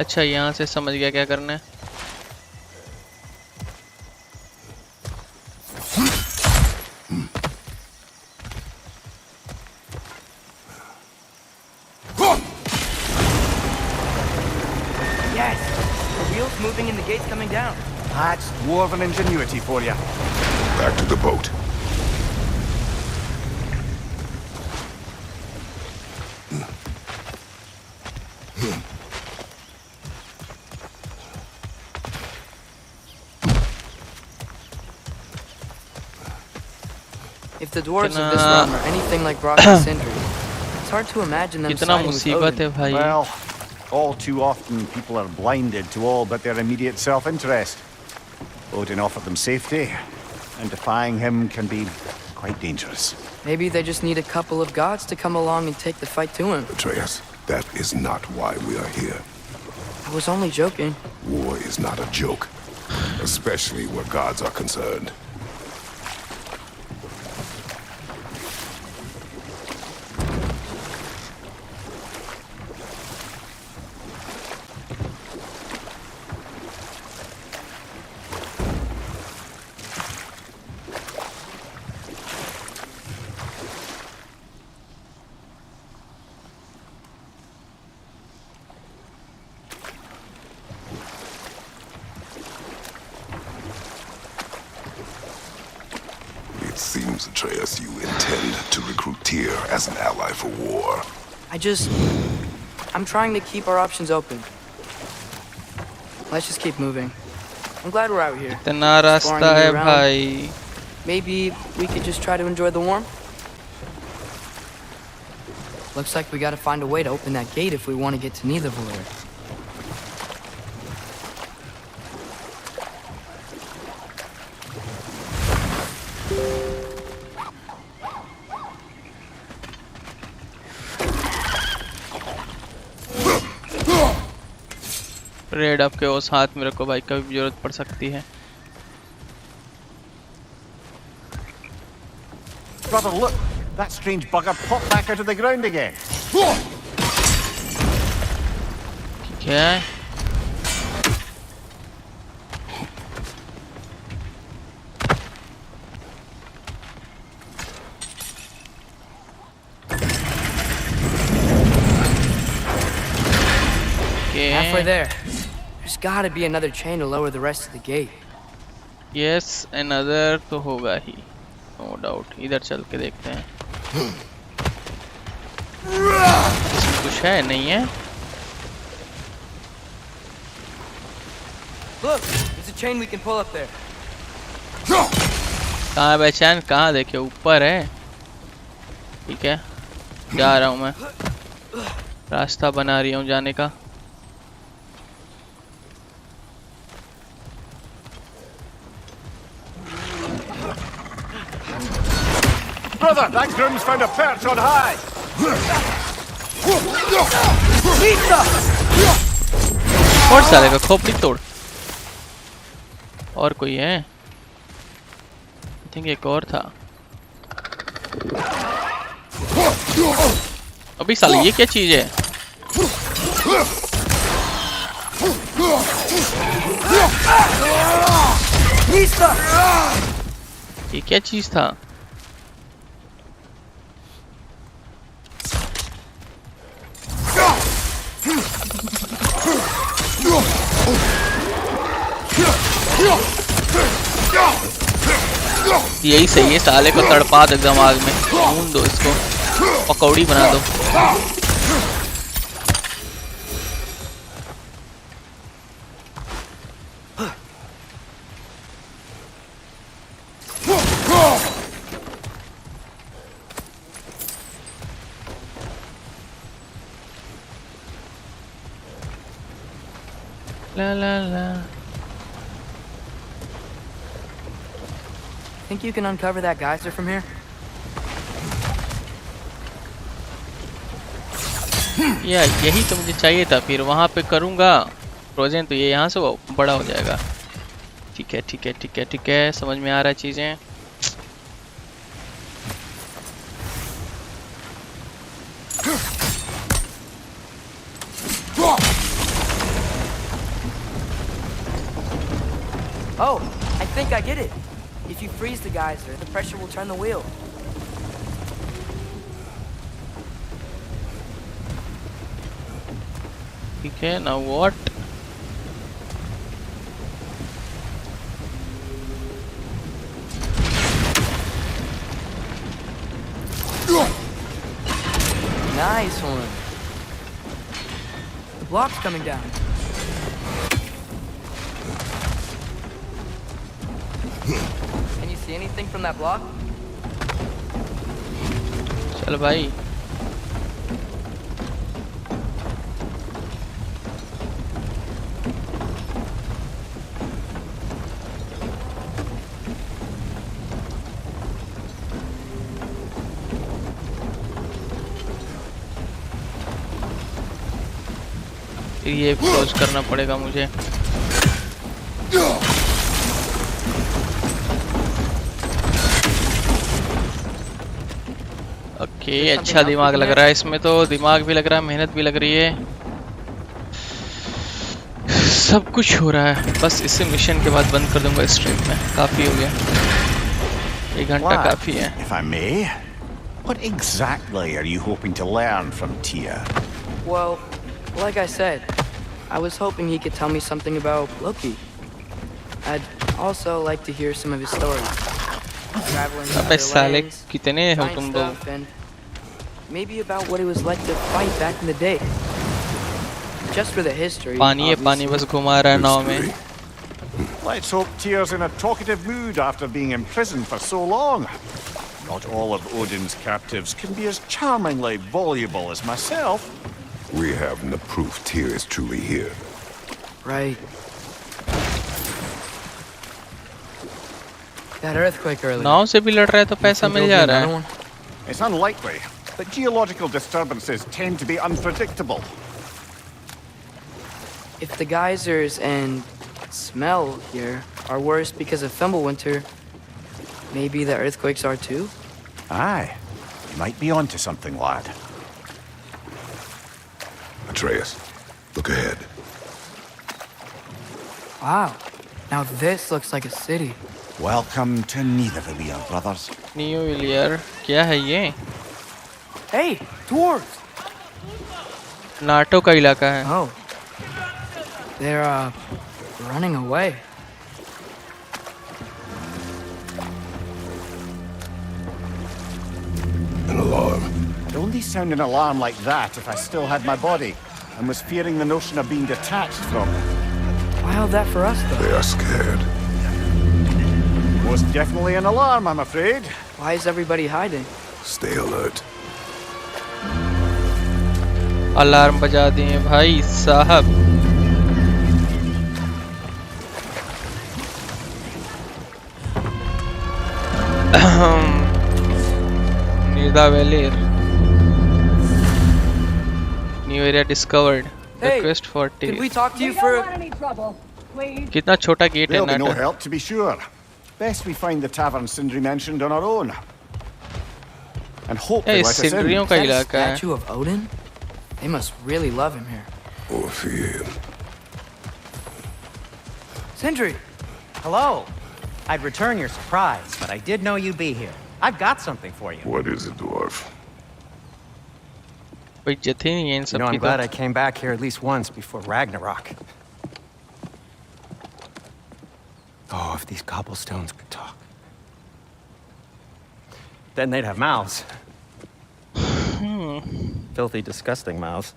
अच्छा, यहाँ से समझ गया क्या करना है। Yes! The wheel's moving and the gate's coming down. That's dwarven ingenuity for you. Back to the boat. If the dwarves of this realm are anything like Brock and Sindri, it's hard to imagine them कितना siding with मुसीबत है Odin. भाई। Well, all too often people are blinded to all but their immediate self-interest. Odin offered them safety, and defying him can be quite dangerous. Maybe they just need a couple of gods to come along and take the fight to him. Atreus, that is not why we are here. I was only joking. War is not a joke, especially where gods are concerned. Seems, Atreus, you intend to recruit Tyr as an ally for war. I'm trying to keep our options open. Let's just keep moving. I'm glad we're out here. इतना रास्ता है भाई। Maybe we could just try to enjoy the warmth. Looks like we gotta find a way to open that gate if we want to get to Niflheim. Red आपके उस हाथ में रखो भाई, कभी भी जरूरत पड़ सकती है। Brother, look! That strange bugger popped back out of the ground again. ठीक है. Halfway there. There's gotta be another chain to lower the rest of the gate. Yes, another तो होगा ही. No doubt. इधर चल के देखते हैं. इसमें कुछ है नहीं है. Look, there's a chain we can pull up there. कहाँ है बेचैन? कहाँ देखे? ऊपर है. ठीक है. जा रहा हूँ मैं. रास्ता बना रही हूँ जाने का. Brother, that groom's found a perch on high! और साले का खोपड़ी तोड़. और कोई है? I think एक और था. अभी साले ये क्या चीज है? ये क्या चीज था? यही सही है. साले को तड़पा दो एकदम आग में. भून दो इसको. पकौड़ी बना दो. La la la. Think you can uncover that geyser from here? या यही तो मुझे चाहिए था. फिर वहाँ पे करूँगा फ्रोजन तो ये यहाँ से बड़ा हो जाएगा. ठीक है ठीक है ठीक है ठीक है. समझ में आ रहा है चीज़ें. Oh, I think I get it. If you freeze the geyser, the pressure will turn the wheel. ठीक है. Now what? Nice one. The block's coming down. Can you see anything from that block? चल भाई. ये close करना पड़ेगा मुझे. Okay. अच्छा दिमाग लग रहा है इसमें तो. दिमाग भी लग रहा है, मेहनत भी लग रही है. सब कुछ हो रहा है. बस इसे मिशन के बाद बंद कर दूंगा स्ट्रीम में. काफी हो गया. 1 घंटा काफी है. If I may, what exactly are you hoping to learn from Tyr? Well, like I said, I was hoping he could tell me something about Loki. I'd also like to hear some of his stories. Traveling to अबे other साले lands, कितने हो trying तुम लोग? stuff, and maybe about what it was like to fight back in the day. Just for the history. पानी है पानी बस घुमा रहा है नाव में. Let's hope Tyr's in a talkative mood after being imprisoned for so long. Not all of Odin's captives can be as charmingly voluble as myself. We have no proof Tyr is truly here. Right. That earthquake earlier. नाव से भी लड़ रहा है तो पैसा मिल जा रहा है. It's unlikely, but geological disturbances tend to be unpredictable. If the geysers and smell here are worse because of Fimbulwinter, maybe the earthquakes are too? Aye. You might be onto something, lad. Atreus, look ahead. Wow. Now this looks like a city. Welcome to Niflheim, brothers. न्यू इलियर क्या है ये? Hey, dwarves! NATO का इलाका है. Oh. They're, running away. An alarm. I'd only sound an alarm like that if I still had my body and was fearing the notion of being detached from it. Why all that for us, though? They are scared. Most definitely an alarm, I'm afraid. Why is everybody hiding? Stay alert. Alarm बजा दिए भाई साहब. Nidavellir. New area discovered. Hey, Request for Could we tea. talk to you We don't for... want any trouble, please. कितना छोटा gate है They'll be no NATO. help, to be sure. Best we find the tavern Sindri mentioned on our own. And hope they A let us in. सिंदरियों का Is that a इलाका है. statue of Odin? They must really love him here. Or fear him. Sindri! Hello. I'd return your surprise, but I did know you'd be here. I've got something for you. What is it, dwarf? कोई इज्जत ही नहीं है इन You सब know, I'm की glad तो. I came back here at least once before Ragnarok. Oh, if these cobblestones could talk. Then they'd have mouths. Filthy, disgusting mouths.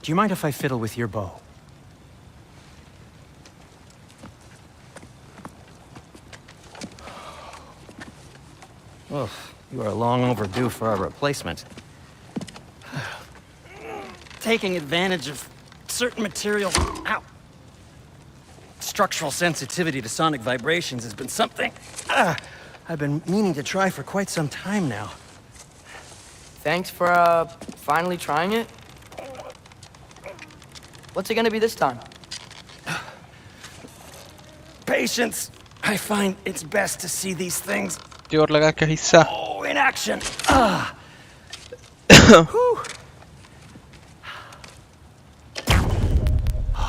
Do you mind if I fiddle with your bow? Oh, you are long overdue for a replacement. Taking advantage of certain material. Ow! Structural sensitivity to sonic vibrations has been something I've been meaning to try for quite some time now. Thanks for, finally trying it. What's it gonna be this time? Patience. I find it's best to see these things जोर लगा क्या हिस्सा. in action.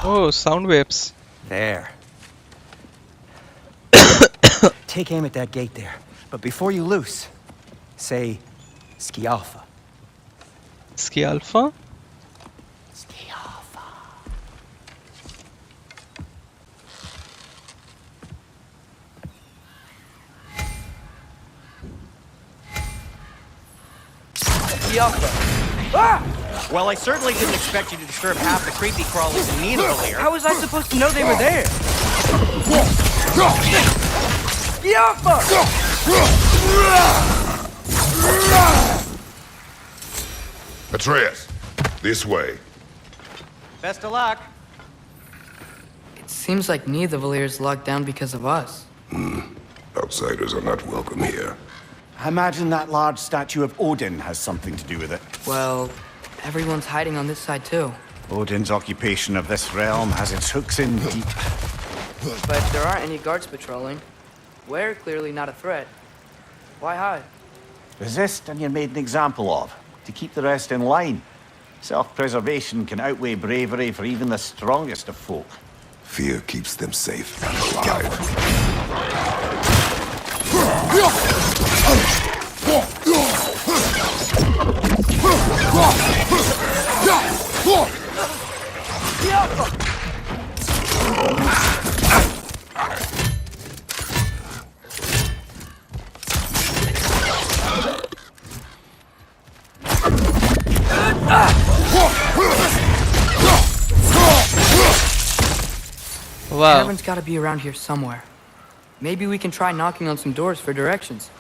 Oh, sound waves. There. Take aim at that gate there. But before you loose, say Skialfa. Ski Alpha. Skialfa. Well, I certainly didn't expect you to disturb half the creepy crawlies in Niflheim. How was I supposed to know they were there? Yaffa! Atreus, this way. Best of luck. It seems like Nidavallir's locked down because of us. Outsiders are not welcome here. I imagine that large statue of Odin has something to do with it. Well, everyone's hiding on this side too. Odin's occupation of this realm has its hooks in deep. But there aren't any guards patrolling. We're clearly not a threat. Why hide? Resist and you're made an example of, to keep the rest in line. Self-preservation can outweigh bravery for even the strongest of folk. Fear keeps them safe and alive. Wow. Heaven's gotta be around here somewhere. Maybe we can try knocking on some doors for directions.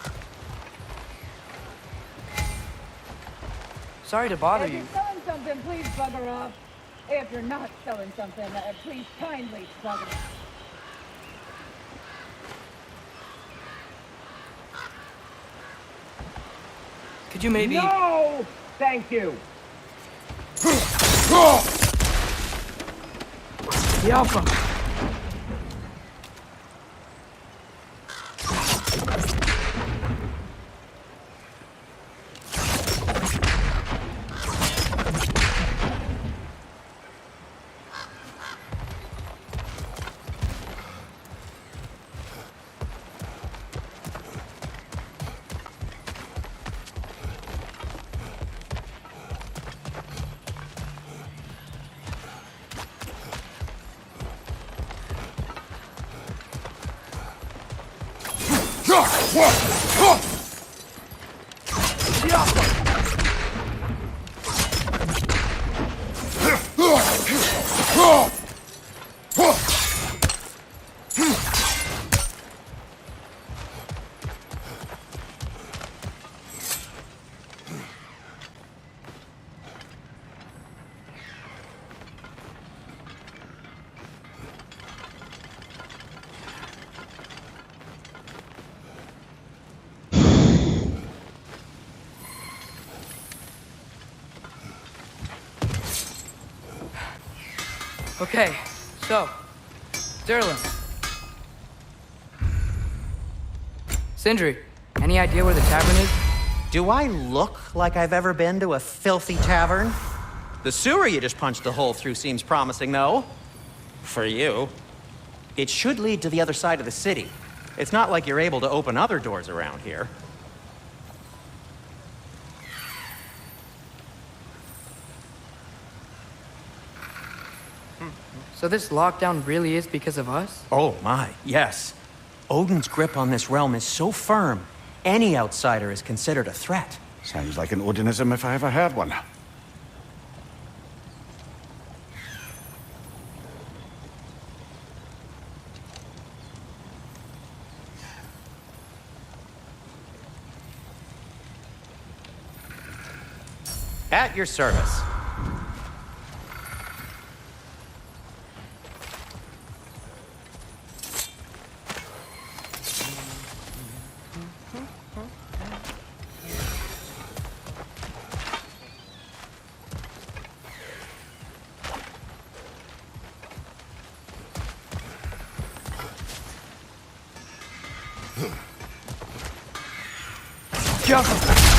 Sorry to bother If you. you're selling something, please bugger off. If you're not selling something, please kindly bugger off. Could you maybe... No! Thank you. The Alpha! Okay, so, Derlin. Sindri, any idea where the tavern is? Do I look like I've ever been to a filthy tavern? The sewer you just punched a hole through seems promising, though. For you. It should lead to the other side of the city. It's not like you're able to open other doors around here. So this lockdown really is because of us? Oh my, yes. Odin's grip on this realm is so firm, any outsider is considered a threat. Sounds like an Odinism if I ever heard one. At your service. Careful!